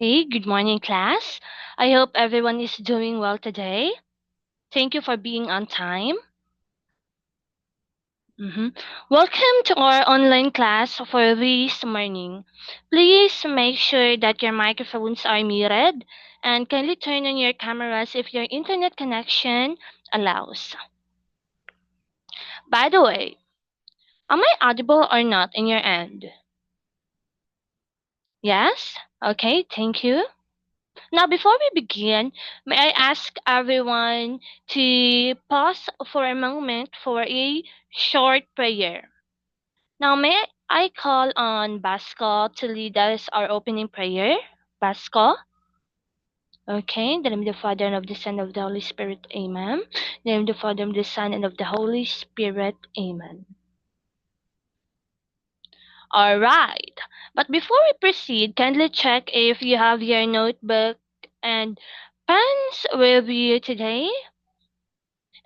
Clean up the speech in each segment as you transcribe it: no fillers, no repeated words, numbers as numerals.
Hey, good morning, class. I hope everyone is doing well today. Thank you for being on time. Mhm. Welcome to our online class for this morning. Please make sure that your microphones are muted and kindly turn on your cameras if your internet connection allows. By the way, am I audible or not in your end? Yes? Okay, thank you. Now, before we begin, may I ask everyone to pause for a moment for a short prayer. Now, may I call on Basco to lead us our opening prayer? Basco? Okay, in the name of the Father and of the Son and of the Holy Spirit, Amen. In the name of the Father and of the Son and of the Holy Spirit, Amen. Alright, but before we proceed, kindly check if you have your notebook and pens with you today.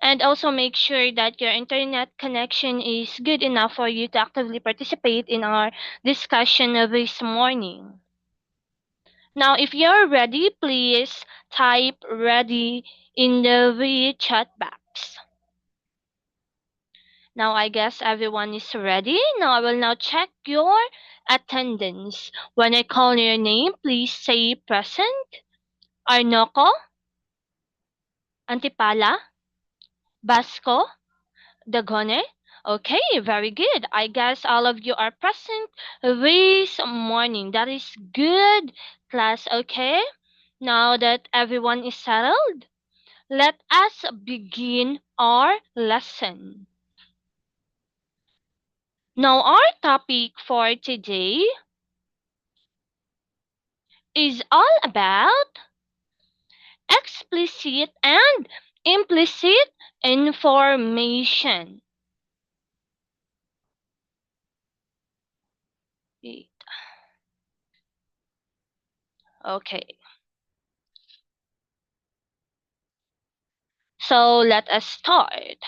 And also make sure that your internet connection is good enough for you to actively participate in our discussion of this morning. Now, if you're ready, please type ready in the chat box. Now, I guess everyone is ready. Now, I will now check your attendance. When I call your name, please say present. Arnoco, Antipala, Basco, Dagone? Okay, very good. I guess all of you are present this morning. That is good, class. Okay, now that everyone is settled, let us begin our lesson. Now, our topic for today is all about explicit and implicit information. Okay. So let us start.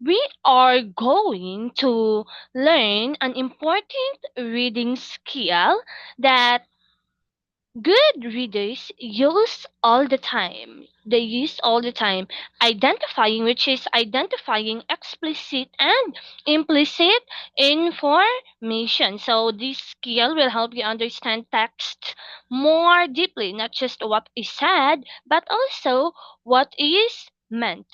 We are going to learn an important reading skill that good readers use all the time. They use all the time identifying, which is identifying explicit and implicit information. So this skill will help you understand text more deeply, not just what is said, but also what is meant.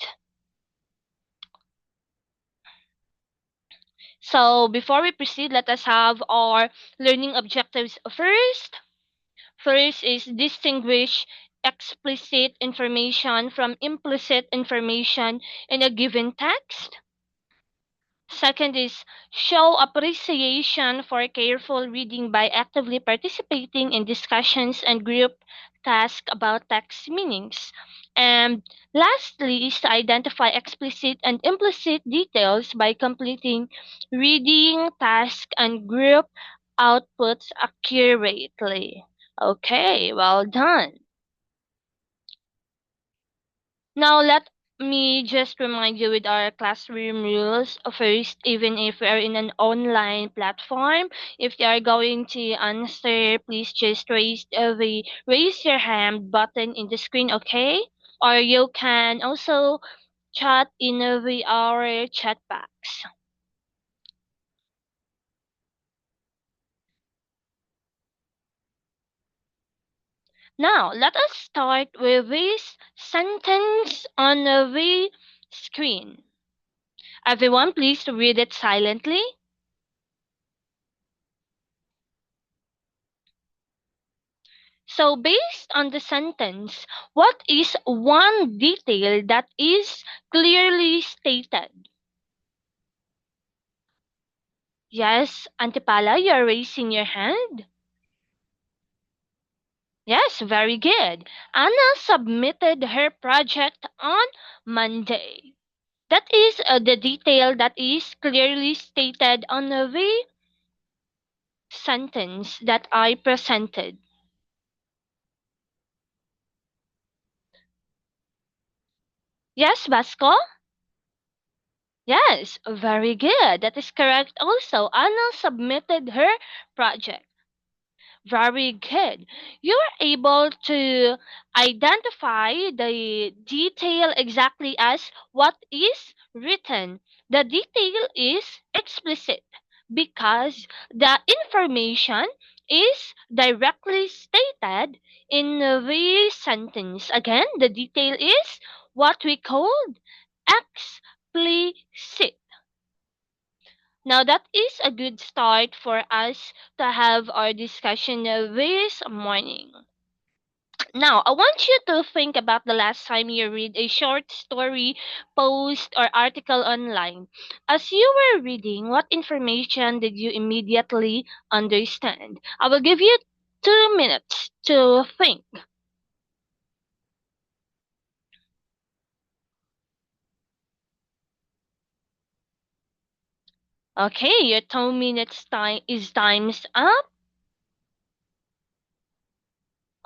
So before we proceed, let us have our learning objectives first. First is distinguish explicit information from implicit information in a given text. Second is show appreciation for careful reading by actively participating in discussions and group tasks about text meanings. And lastly is to identify explicit and implicit details by completing reading tasks and group outputs accurately. Okay, well done. Now let me just remind you with our classroom rules. First, even if we are in an online platform, if you are going to answer, please just raise your hand button in the screen, okay? Or you can also chat in our chat box. Now, let us start with this sentence on the screen. Everyone, please read it silently. So, based on the sentence, what is one detail that is clearly stated? Yes, Antipala, you're raising your hand. Yes, very good. Anna submitted her project on Monday. That is the detail that is clearly stated on the sentence that I presented. Yes, Vasco? Yes, very good. That is correct also. Anna submitted her project. Very good. You are able to identify the detail exactly as what is written. The detail is explicit because the information is directly stated in the sentence. Again, the detail is what we called explicit. Now, that is a good start for us to have our discussion this morning. Now, I want you to think about the last time you read a short story, post, or article online. As you were reading, what information did you immediately understand? I will give you 2 minutes to think. Okay, your 2 minutes time is time's up.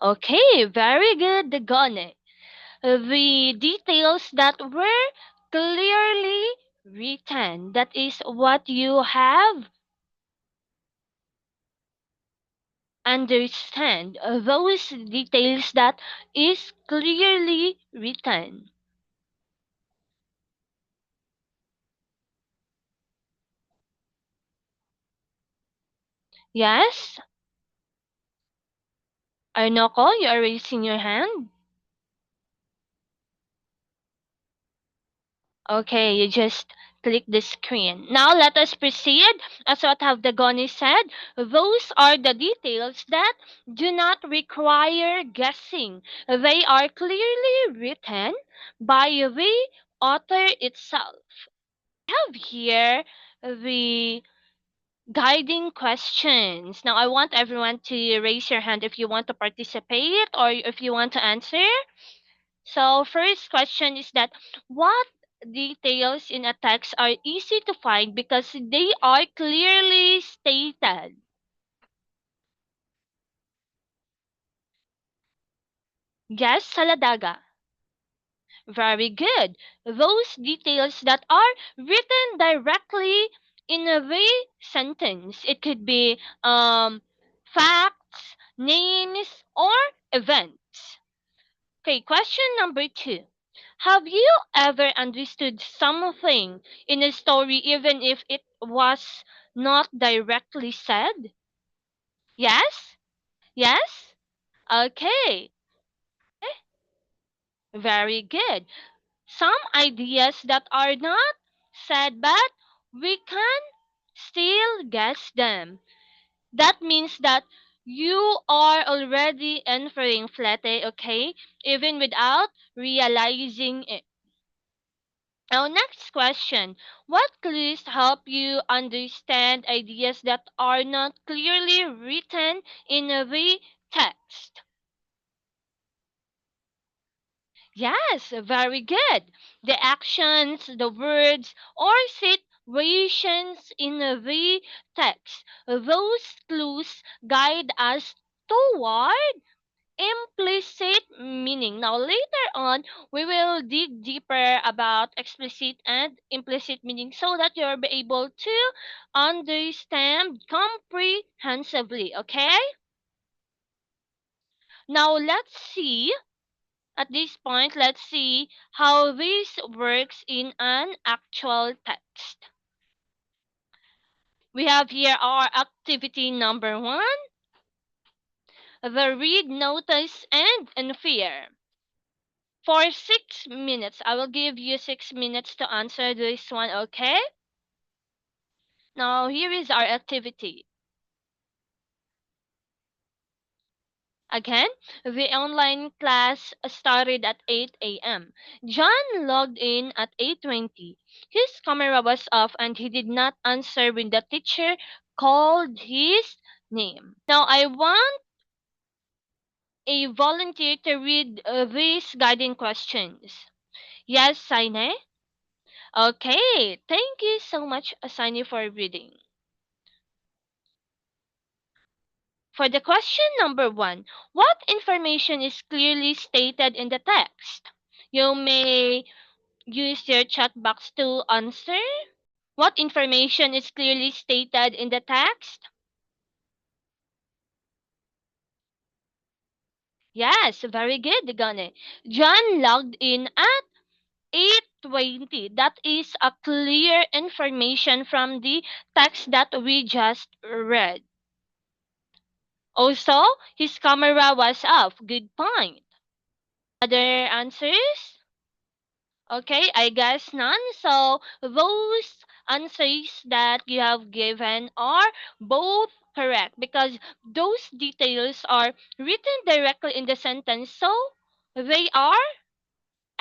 Okay, very good, Dagone. The details that were clearly written. That is what you have understand. Those details that is clearly written. Yes? Arnoko, you are raising your hand? Okay, you just click the screen. Now let us proceed. As what have Dagoni said, those are the details that do not require guessing. They are clearly written by the author itself. I have here the guiding questions. Now I want everyone to raise your hand if you want to participate or if you want to answer. So, first question is that what details in a text are easy to find because they are clearly stated? Yes, Saladaga. Very good. Those details that are written directly in a the sentence. It could be facts, names, or events. Okay, question number two. Have you ever understood something in a story even if it was not directly said? Yes? Yes? Okay, very good. Some ideas that are not said but we can still guess them. That means that you are already inferring Flete, okay? Even without realizing it. Now, next question. What clues help you understand ideas that are not clearly written in the text? Yes, very good. The actions, the words, or situations in the text. Those clues guide us toward implicit meaning. Now, later on, we will dig deeper about explicit and implicit meaning so that you'll be able to understand comprehensively. Okay? Now, let's see. At this point, let's see how this works in an actual text. We have here our activity number one, the read, notice, and infer. For 6 minutes, I will give you 6 minutes to answer this one, okay? Now, here is our activity. Again, the online class started at 8 a.m. John logged in at 8:20. His camera was off and he did not answer when the teacher called his name. Now, I want a volunteer to read these guiding questions. Yes, Saine? Okay, thank you so much, Asani, for reading. For the question number one, what information is clearly stated in the text? You may use your chat box to answer. What information is clearly stated in the text? Yes, very good, Gane. John logged in at 8:20. That is a clear information from the text that we just read. Also, his camera was off. Good point. Other answers? Okay, I guess none. So those answers that you have given are both correct because those details are written directly in the sentence. So they are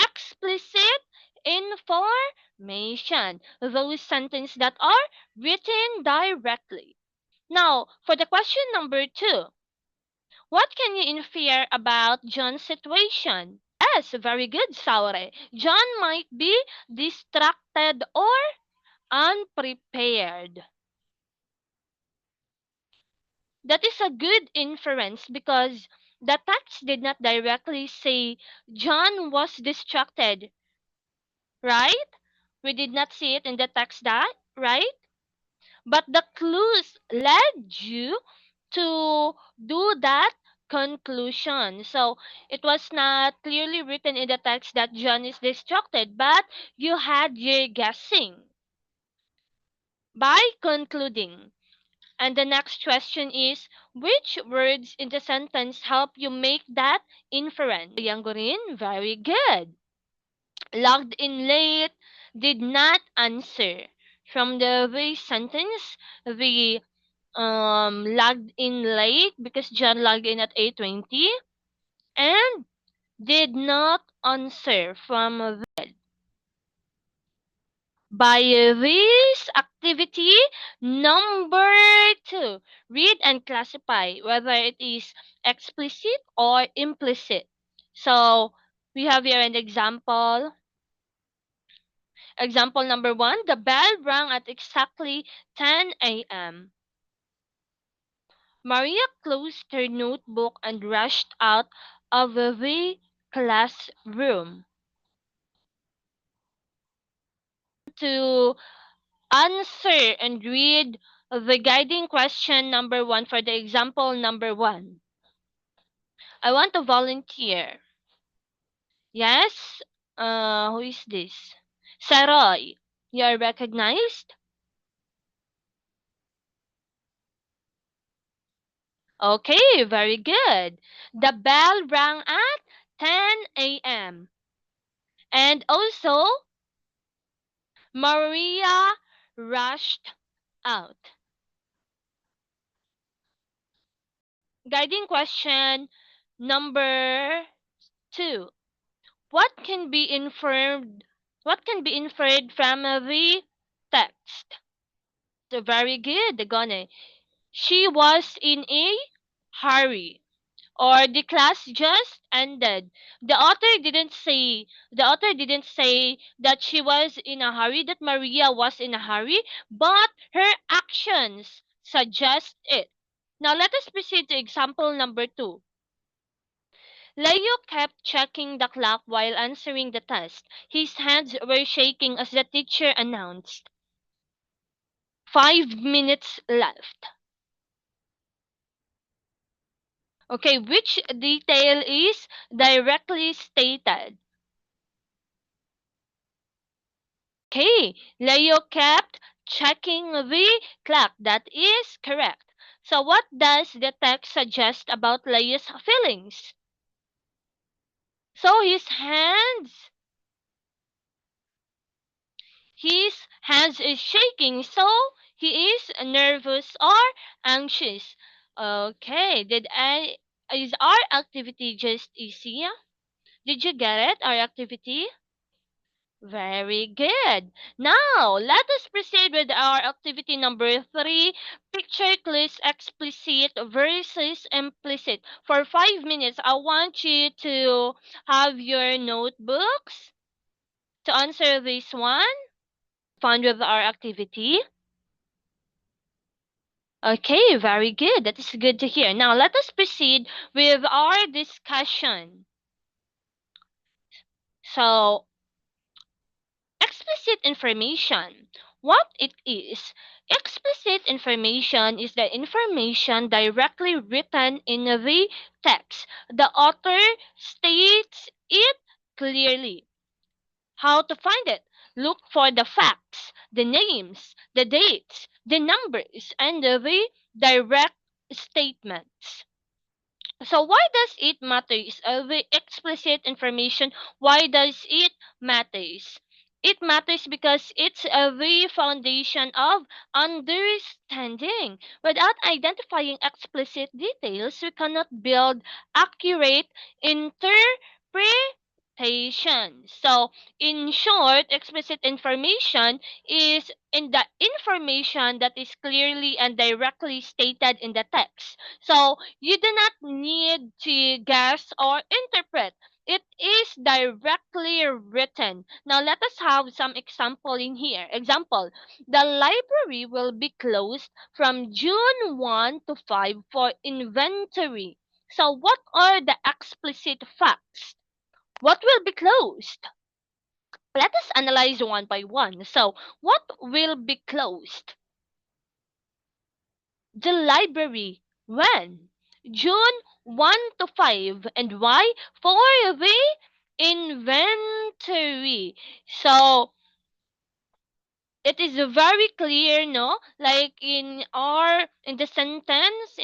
explicit information. Those sentences that are written directly. Now, for the question number two, what can you infer about John's situation? Yes, very good, Saure. John might be distracted or unprepared. That is a good inference because the text did not directly say John was distracted, right? We did not see it in the text that, right? But the clues led you to do that conclusion. So it was not clearly written in the text that John is distracted, but you had your guessing by concluding. And the next question is which words in the sentence help you make that inference? Yangorin, very good. Logged in late, did not answer. From the very sentence, the logged in late because John logged in at 8:20 and did not answer from by this activity number two. Read and classify whether it is explicit or implicit. So we have here an example. Example number one, the bell rang at exactly 10 a.m. Maria closed her notebook and rushed out of the classroom. To answer and read the guiding question number one for the example number one. I want to volunteer. Yes? Who is this? Saroy. You are recognized? Okay, very good. The bell rang at 10 a.m. And also, Maria rushed out. Guiding question number two. What can be inferred? What can be inferred from the text? So very good, Gone. She was in a hurry, or the class just ended. The author didn't say that she was in a hurry, that Maria was in a hurry, but her actions suggest it. Now let us proceed to example number two. Leo kept checking the clock while answering the test. His hands were shaking as the teacher announced, 5 minutes left. Okay, which detail is directly stated? Okay, Leo kept checking the clock. That is correct. So, what does the text suggest about Leo's feelings? So, his hands is shaking. So, he is nervous or anxious. Okay, is our activity just easy? Did you get it? Our activity? Very good. Now, let us proceed with our activity number three. Picture clues explicit versus implicit. For 5 minutes, I want you to have your notebooks to answer this one. Fun with our activity. Okay, very good. That is good to hear. Now, let us proceed with our discussion. So, explicit information. what it is. Explicit information is the information directly written in the text. The author states it clearly. How to find it? Look for the facts, the names, the dates, the numbers, and the direct statements. So why does it matters? The explicit information, why does it matters? It matters because it's the foundation of understanding. Without identifying explicit details, we cannot build accurate interpretation. So, in short, explicit information is in the information that is clearly and directly stated in the text. So, you do not need to guess or interpret. It is directly written. Now let us have some example in here. Example, the library will be closed from June 1 to 5 for inventory. So what are the explicit facts? What will be closed? Let us analyze one by one. So what will be closed? The library. When? June 1 to 5. And why? For the inventory. So, it is very clear, no? Like in the sentence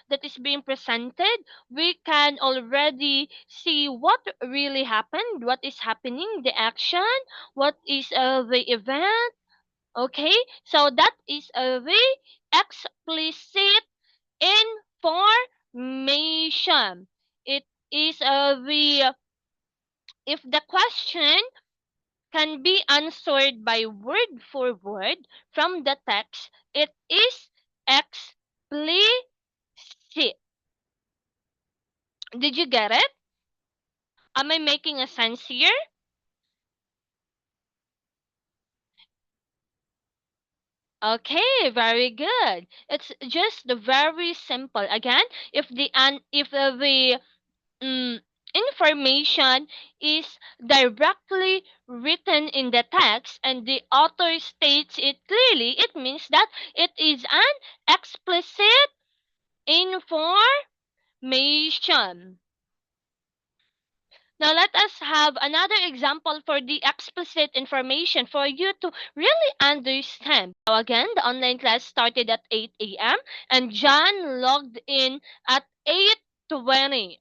that is being presented, we can already see what really happened, what is happening, the action, what is the event. Okay, so that is a very explicit information. It is a the if the question can be answered by word for word from the text, it is explicit. Did you get it? Am I making a sense here? Okay, very good. It's just very simple. Again, if the information is directly written in the text and the author states it clearly, it means that it is an explicit information. Now let us have another example for the explicit information for you to really understand. So again, the online class started at 8 a.m. and John logged in at 8:20.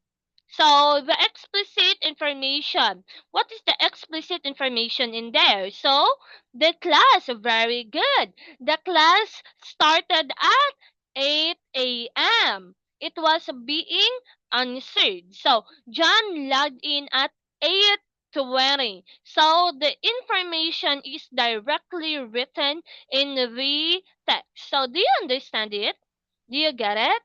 So the explicit information. What is the explicit information in there? So the class, very good. The class started at 8 a.m. It was being answered. So John logged in at 8:20. So the information is directly written in the text. So do you understand it? Do you get it?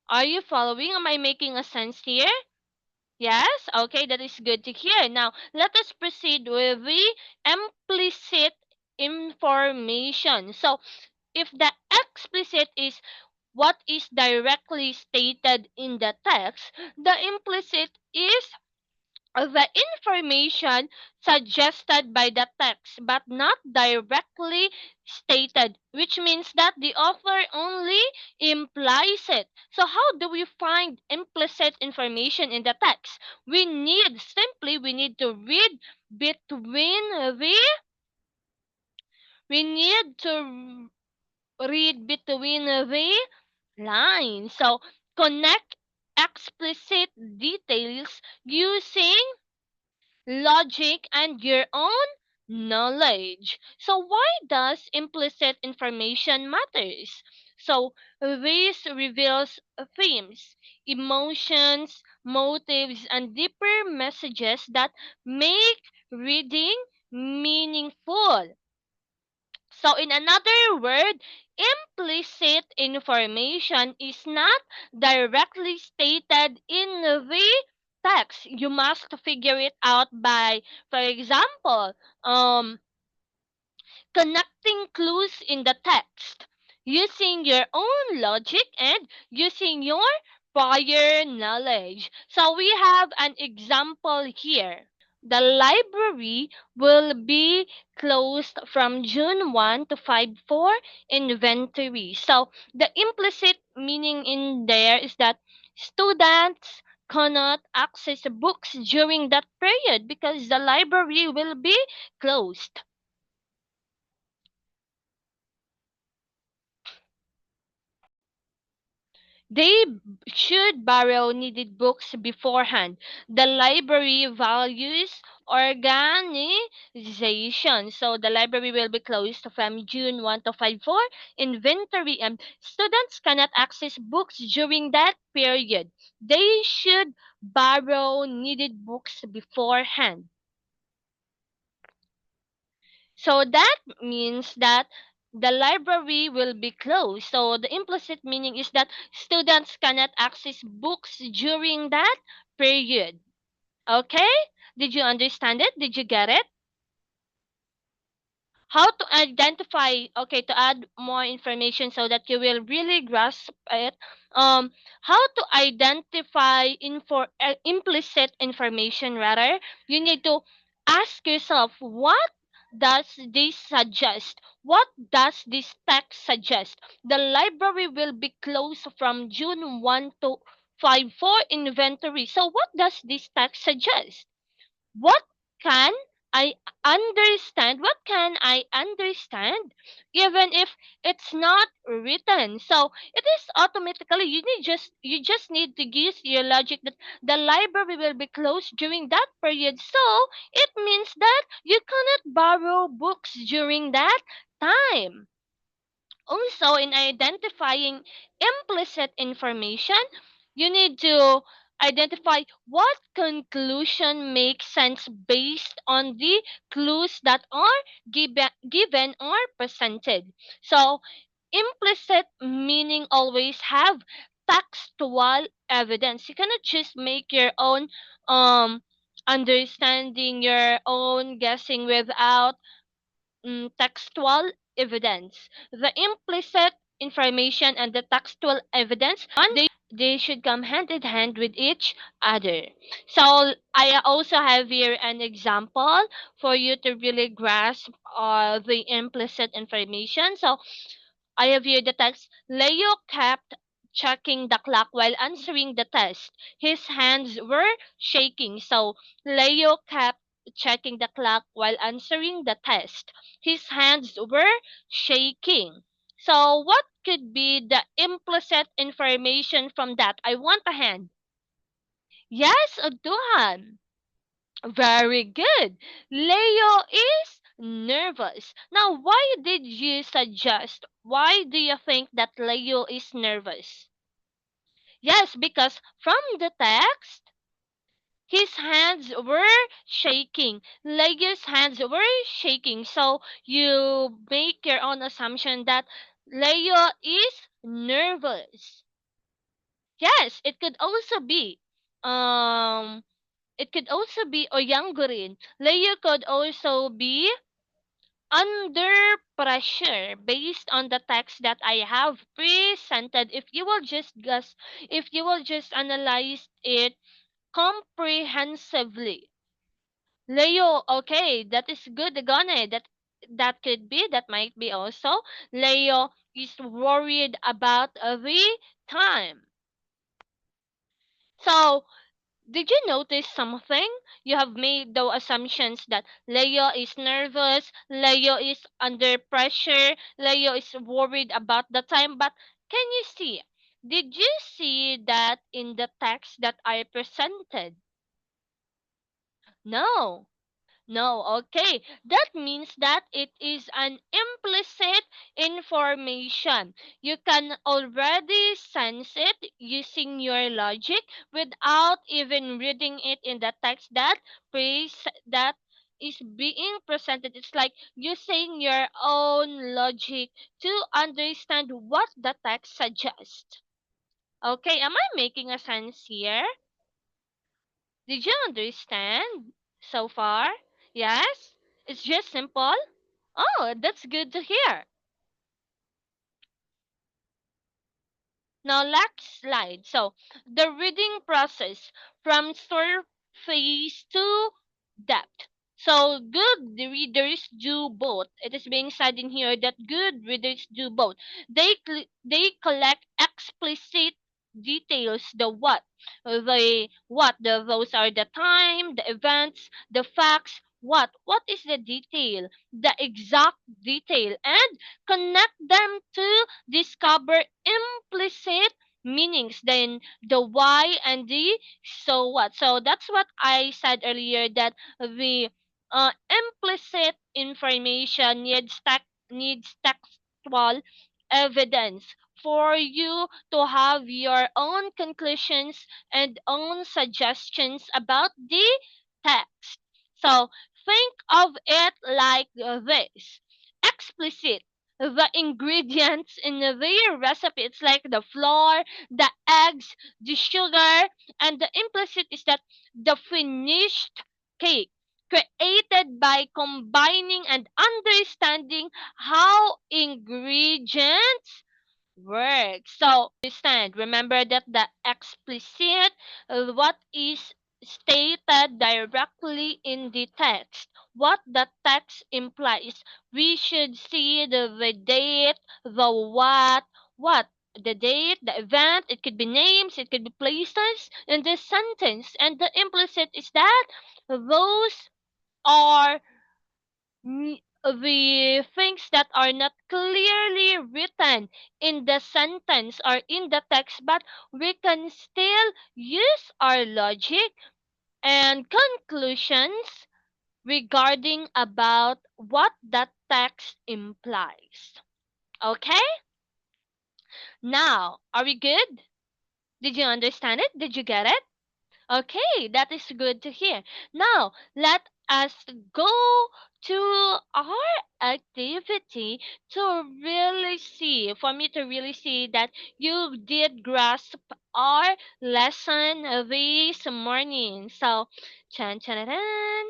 Are you following? Am I making a sense here? Yes? Okay, that is good to hear. Now, let us proceed with the implicit information. So, if the explicit is what is directly stated in the text, the implicit is the information suggested by the text but not directly stated, which means that the author only implies it. So how do we find implicit information in the text? We need to read between the we need to read between the lines. So connect explicit details using logic, and your own knowledge. So why does implicit information matters? So this reveals themes, emotions, motives, and deeper messages that make reading meaningful. So, in another word, implicit information is not directly stated in the text. You must figure it out by, for example, connecting clues in the text, using your own logic, and using your prior knowledge. So, we have an example here. The library will be closed from June 1 to 5/4 inventory. So the implicit meaning in there is that students cannot access books during that period because the library will be closed. They should borrow needed books beforehand. The library values organization. So the library will be closed from June 1 to 5/4 inventory, and students cannot access books during that period. They should borrow needed books beforehand. So that means that the library will be closed. So the implicit meaning is that students cannot access books during that period. Okay? Did you understand it? Did you get it? How to identify, okay, to add more information so that you will really grasp it. How to identify implicit information, rather, you need to ask yourself, what does this suggest? What does this text suggest? The library will be closed from June 1 to 5/4 inventory. So what does this text suggest? What can what can I understand even if it's not written? So it is automatically, you just need to use your logic that the library will be closed during that period, so it means that you cannot borrow books during that time. Also, in identifying implicit information, you need to identify what conclusion makes sense based on the clues that are given or presented. So, implicit meaning always have textual evidence. You cannot just make your own understanding, your own guessing without textual evidence. The implicit information and the textual evidence, they should come hand in hand with each other. So I also have here an example for you to really grasp the implicit information. So I have here the text. Leo kept checking the clock while answering the test. His hands were shaking. So Leo kept checking the clock while answering the test. His hands were shaking. So what could be the implicit information from that? I want a hand. Yes, Duhan. Very good. Leo is nervous. Now, why did you suggest? Why do you think that Leo is nervous? Yes, because from the text, his hands were shaking. Leo's hands were shaking. So you make your own assumption that Leo is nervous. Yes, Um, it could also be Oyangurin. Leo could also be under pressure based on the text that I have presented. If you will just analyze it comprehensively. Leo, okay, that is good, Gone. That could be, that might be also. Leo is worried about the time. So did you notice something? You have made the assumptions that Leo is nervous, Leo is under pressure, Leo is worried about the time. But can you see? Did you see that in the text that I presented? No. No, okay. That means that it is an implicit information. You can already sense it using your logic without even reading it in the text that is being presented. It's like using your own logic to understand what the text suggests. Okay, am I making a sense here? Did you understand so far? Yes? It's just simple? Oh, that's good to hear. Now, next slide. So, the reading process from surface to depth. So good readers do both. It is being said in here that good readers do both. They collect explicit details, the those are the time, the events, the facts. What is the detail, the exact detail, and connect them to discover implicit meanings. Then the why and the so what. So that's what I said earlier, that the implicit information needs textual evidence for you to have your own conclusions and own suggestions about the text. So think of it like this: explicit, the ingredients in the recipe, it's like the flour, the eggs, the sugar, and the implicit is that the finished cake, created by combining and understanding how ingredients work. So understand, remember that the explicit, what is stated directly in the text, what the text implies. We should see the date, the what, the date, the event, it could be names, it could be places in the sentence. And the implicit is that those are the things that are not clearly written in the sentence or in the text, but we can still use our logic and conclusions regarding about what that text implies. Okay? Now, are we good? Did you understand it? Did you get it? Okay, that is good to hear. Now, let us go to our activity to really see, for me to really see that you did grasp our lesson this morning. So, chan chan chan,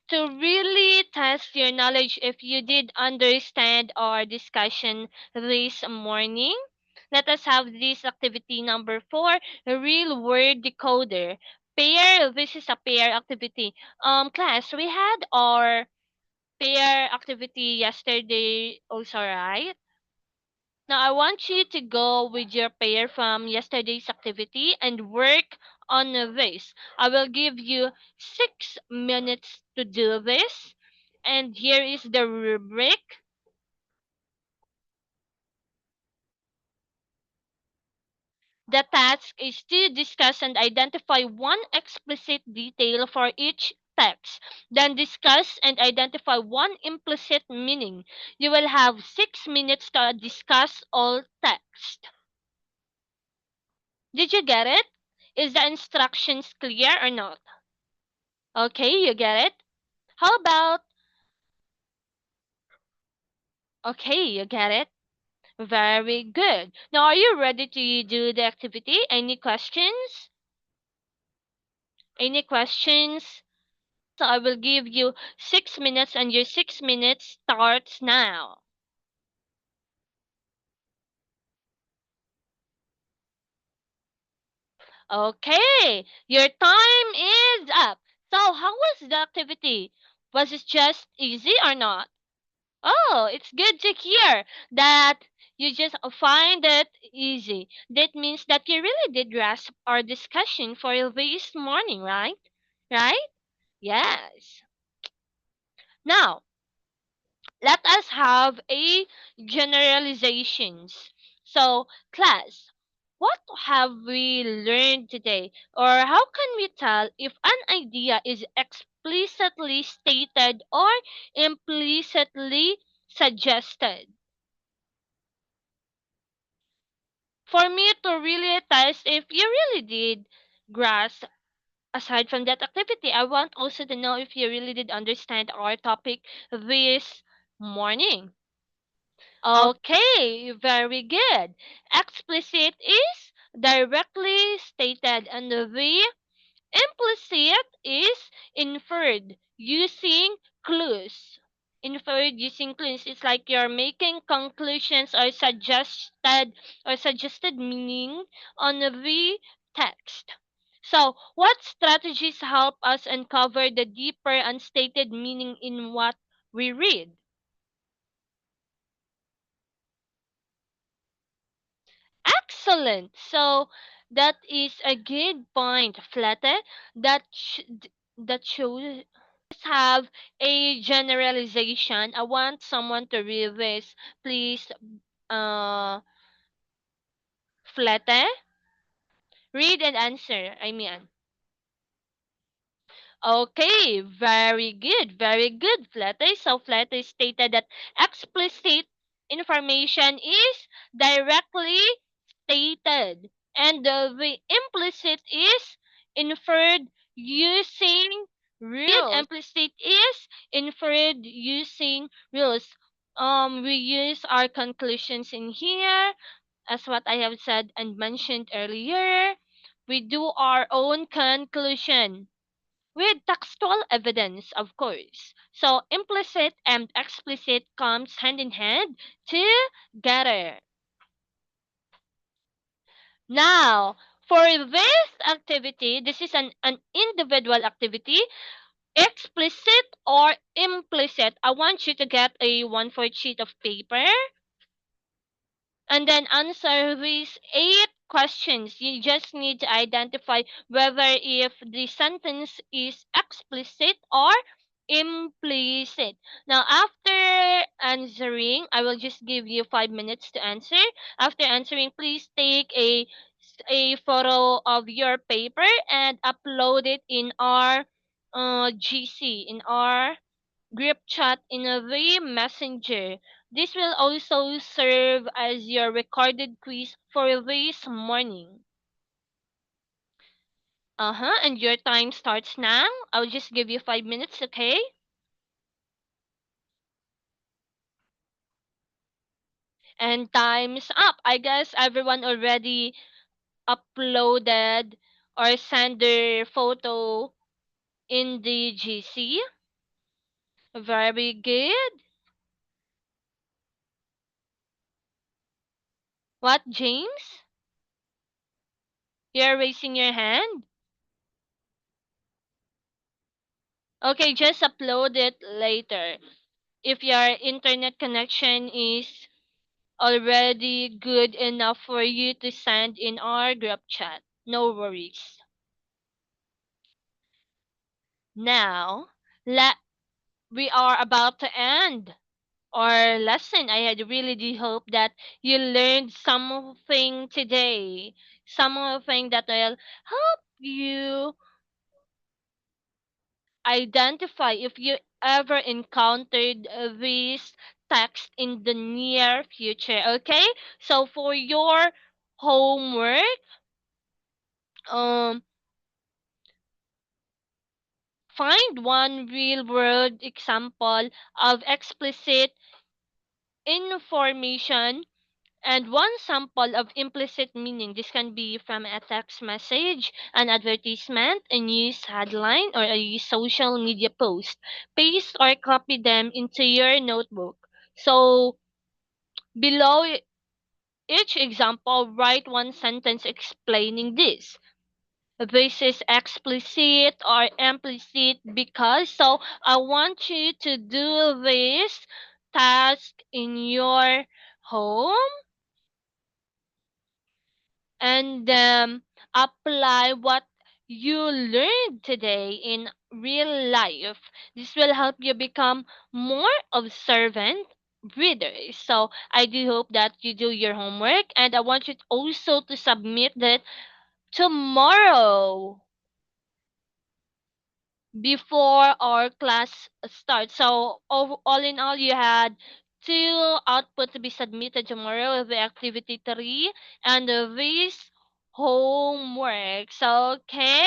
to really test your knowledge if you did understand our discussion this morning. Let us have this activity number 4, a real word decoder. Pair, this is a pair activity. Class, we had our pair activity yesterday also, right? Now I want you to go with your pair from yesterday's activity and work on this. I will give you 6 minutes to do this. And here is the rubric. The task is to discuss and identify one explicit detail for each text. Then discuss and identify one implicit meaning. You will have 6 minutes to discuss all text. Did you get it? Is the instructions clear or not? Okay, you get it? How about, okay, you get it? Very good. Now, are you ready to do the activity? Any questions? Any questions? So I will give you 6 minutes and your 6 minutes starts now. Okay, your time is up. So how was the activity? Was it just easy or not? Oh, it's good to hear that you just find it easy. That means that you really did grasp our discussion for this morning, right? Right? Yes. Now, let us have a generalizations. So, class, what have we learned today? Or how can we tell if an idea is explicitly stated or implicitly suggested? For me to really test if you really did grasp aside from that activity, I want also to know if you really did understand our topic this morning. Okay, very good. Explicit is directly stated, and the implicit is inferred using clues. Inferred using clues. It's like you're making conclusions or suggested meaning on the text. So, what strategies help us uncover the deeper unstated meaning in what we read? Excellent. So, that is a good point, Flete. That shows have a generalization. I want someone to read this. Please, Flete, read and answer. I mean. Okay, very good, Flete. So Flete stated that explicit information is directly stated, and the implicit is inferred using rules. Implicit is inferred using rules. We use our conclusions in here, as what I have said and mentioned earlier. We do our own conclusion with textual evidence, of course. So implicit and explicit comes hand in hand together. Now, for this activity, this is an individual activity, explicit or implicit. I want you to get a 1/4 sheet of paper and then answer these 8 questions. You just need to identify whether if the sentence is explicit or implicit. Now, after answering, I will just give you 5 minutes to answer. After answering, please take a photo of your paper and upload it in our GC, in our group chat in the messenger. This will also serve as your recorded quiz for this morning. And your time starts now. I'll just give you 5 minutes, okay? And time's up. I guess everyone already uploaded or sent their photo in the GC. Very good. What, James? You're raising your hand? Okay, just upload it later. If your internet connection is already good enough for you to send in our group chat, no worries. Now, let we are about to end our lesson. I had really do hope that you learned something today, something that will help you identify if you ever encountered this text in the near future. Okay, so for your homework, um find one real world example of explicit information and one sample of implicit meaning. This can be from a text message, an advertisement, a news headline, or a social media post. Paste or copy them into your notebook. So, below each example, write one sentence explaining this. This is explicit or implicit because. So, I want you to do this task in your home and apply what you learned today in real life. This will help you become more observant readers. So I do hope that you do your homework, and I want you also to submit that tomorrow before our class starts. So all in all, you had two output to be submitted tomorrow, the activity 3 and this homework. So, okay,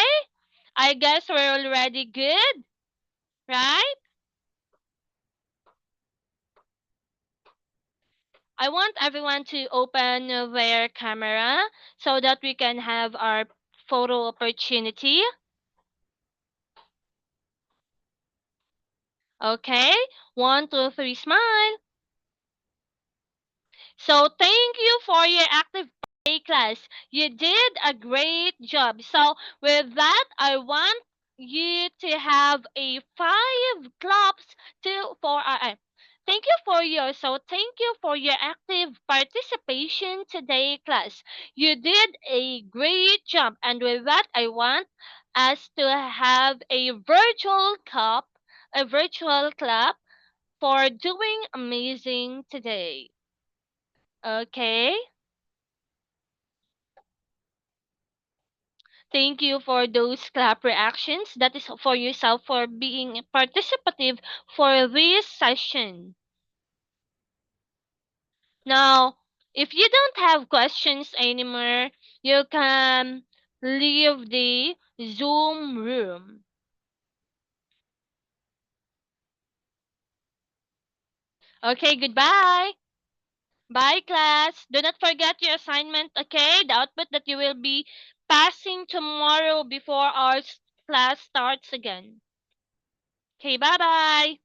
I guess we're already good, right? I want everyone to open their camera so that we can have our photo opportunity. Okay, 1, 2, 3, smile. So thank you for your active Hey class, you did a great job. So with that, I want you to have a 5 claps to for thank you for your active participation today, class. You did a great job, and with that, I want us to have a virtual clap for doing amazing today. Okay? Thank you for those clap reactions. That is for yourself for being participative for this session. Now, if you don't have questions anymore, you can leave the Zoom room. Okay, goodbye. Bye, class. Do not forget your assignment, okay? The output that you will be passing tomorrow before our class starts again. Okay, bye bye.